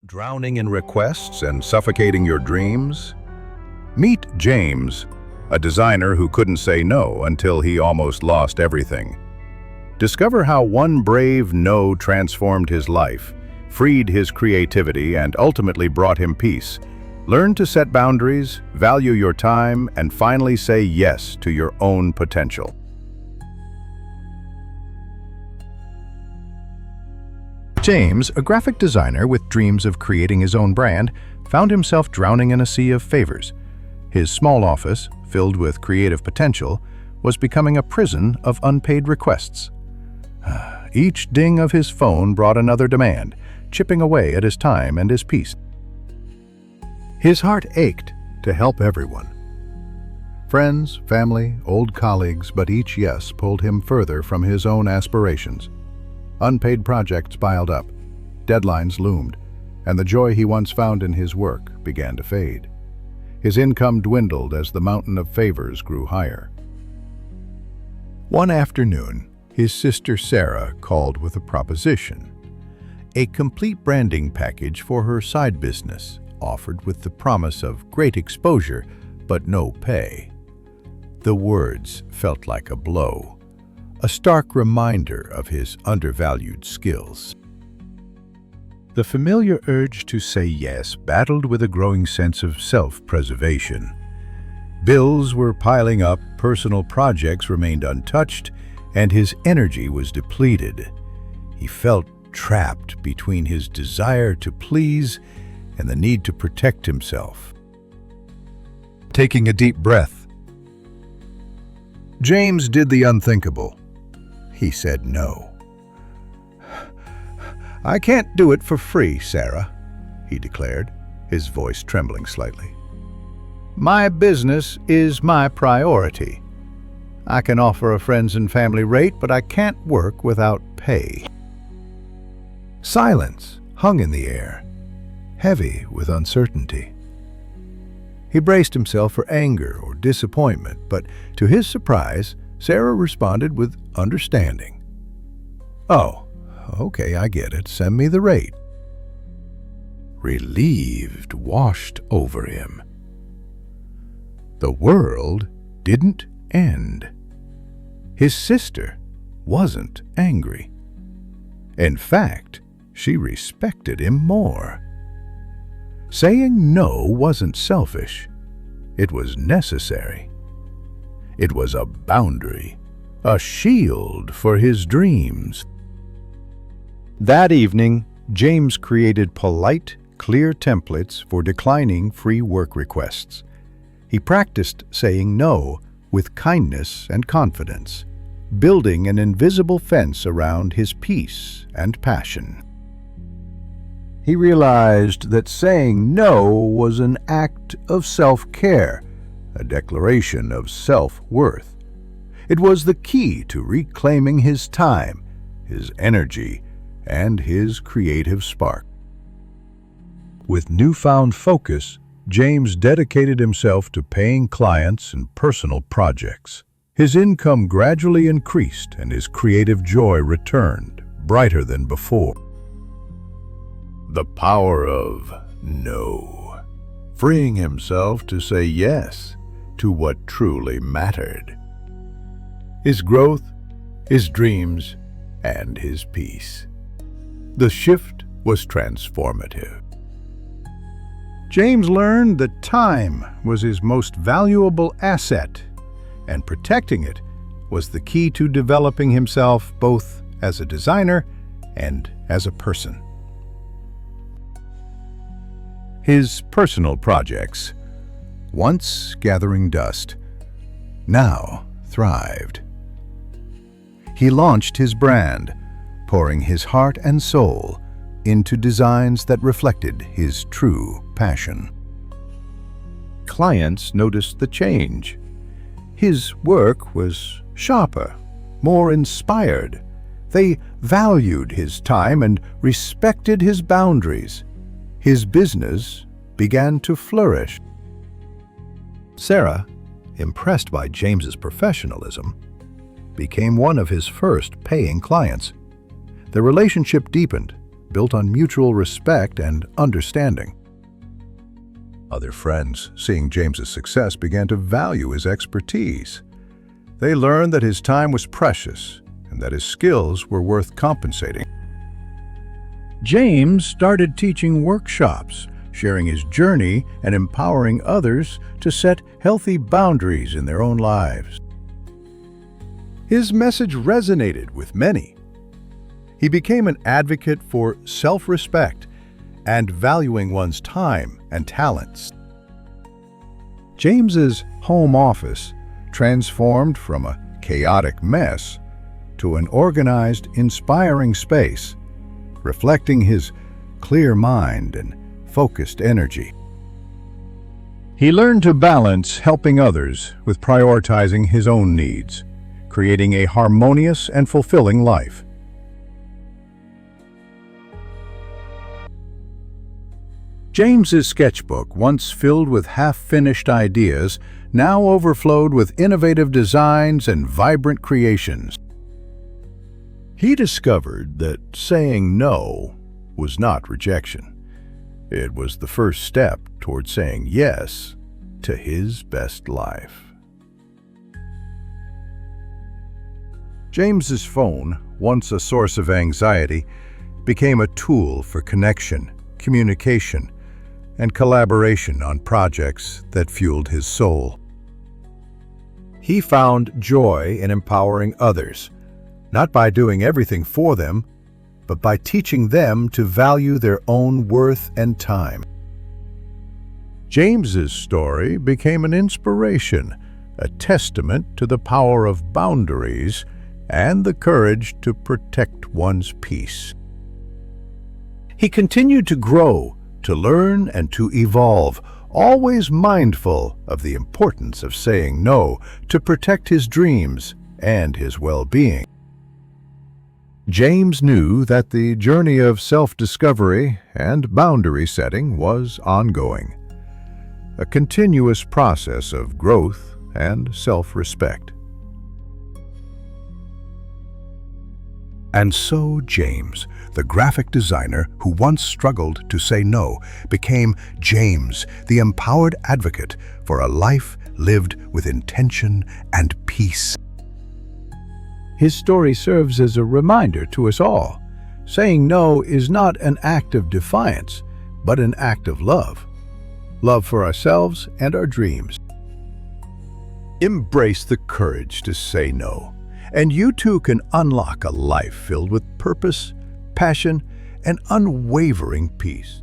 Drowning in requests and suffocating your dreams? Meet James, a designer who couldn't say no until he almost lost everything. Discover how one brave no transformed his life, freed his creativity, and ultimately brought him peace. Learn to set boundaries, value your time, and finally say yes to your own potential. James, a graphic designer with dreams of creating his own brand, found himself drowning in a sea of favors. His small office, filled with creative potential, was becoming a prison of unpaid requests. Each ding of his phone brought another demand, chipping away at his time and his peace. His heart ached to help everyone. Friends, family, old colleagues, but each yes pulled him further from his own aspirations. Unpaid projects piled up, deadlines loomed, and the joy he once found in his work began to fade. His income dwindled as the mountain of favors grew higher. One afternoon, his sister Sarah called with a proposition. A complete branding package for her side business, offered with the promise of great exposure but no pay. The words felt like a blow, a stark reminder of his undervalued skills. The familiar urge to say yes battled with a growing sense of self-preservation. Bills were piling up, personal projects remained untouched, and his energy was depleted. He felt trapped between his desire to please and the need to protect himself. Taking a deep breath, James did the unthinkable. He said no. "I can't do it for free, Sarah," he declared, his voice trembling slightly. "My business is my priority. I can offer a friends and family rate, but I can't work without pay." Silence hung in the air, heavy with uncertainty. He braced himself for anger or disappointment, but to his surprise, Sarah responded with understanding. "Oh, okay, I get it. Send me the rate." Relieved washed over him. The world didn't end. His sister wasn't angry. In fact, she respected him more. Saying no wasn't selfish. It was necessary. It was a boundary, a shield for his dreams. That evening, James created polite, clear templates for declining free work requests. He practiced saying no with kindness and confidence, building an invisible fence around his peace and passion. He realized that saying no was an act of self-care, a declaration of self-worth. It was the key to reclaiming his time, his energy, and his creative spark. With newfound focus, James dedicated himself to paying clients and personal projects. His income gradually increased and his creative joy returned, brighter than before. The power of no, freeing himself to say yes to what truly mattered. His growth, his dreams, and his peace. The shift was transformative. James learned that time was his most valuable asset, and protecting it was the key to developing himself both as a designer and as a person. His personal projects, once gathering dust, now thrived. He launched his brand, pouring his heart and soul into designs that reflected his true passion. Clients noticed the change. His work was sharper, more inspired. They valued his time and respected his boundaries. His business began to flourish. Sarah, impressed by James's professionalism, became one of his first paying clients. The relationship deepened, built on mutual respect and understanding. Other friends, seeing James's success, began to value his expertise. They learned that his time was precious and that his skills were worth compensating. James started teaching workshops, sharing his journey and empowering others to set healthy boundaries in their own lives. His message resonated with many. He became an advocate for self-respect and valuing one's time and talents. James's home office transformed from a chaotic mess to an organized, inspiring space, reflecting his clear mind and focused energy. He learned to balance helping others with prioritizing his own needs, creating a harmonious and fulfilling life. James's sketchbook, once filled with half-finished ideas, now overflowed with innovative designs and vibrant creations. He discovered that saying no was not rejection. It was the first step toward saying yes to his best life. James's phone, once a source of anxiety, became a tool for connection, communication, and collaboration on projects that fueled his soul. He found joy in empowering others, not by doing everything for them, but by teaching them to value their own worth and time. James's story became an inspiration, a testament to the power of boundaries and the courage to protect one's peace. He continued to grow, to learn, and to evolve, always mindful of the importance of saying no to protect his dreams and his well-being. James knew that the journey of self-discovery and boundary setting was ongoing, a continuous process of growth and self-respect. And so James, the graphic designer who once struggled to say no, became James, the empowered advocate for a life lived with intention and peace. His story serves as a reminder to us all. Saying no is not an act of defiance, but an act of love. Love for ourselves and our dreams. Embrace the courage to say no, and you too can unlock a life filled with purpose, passion, and unwavering peace.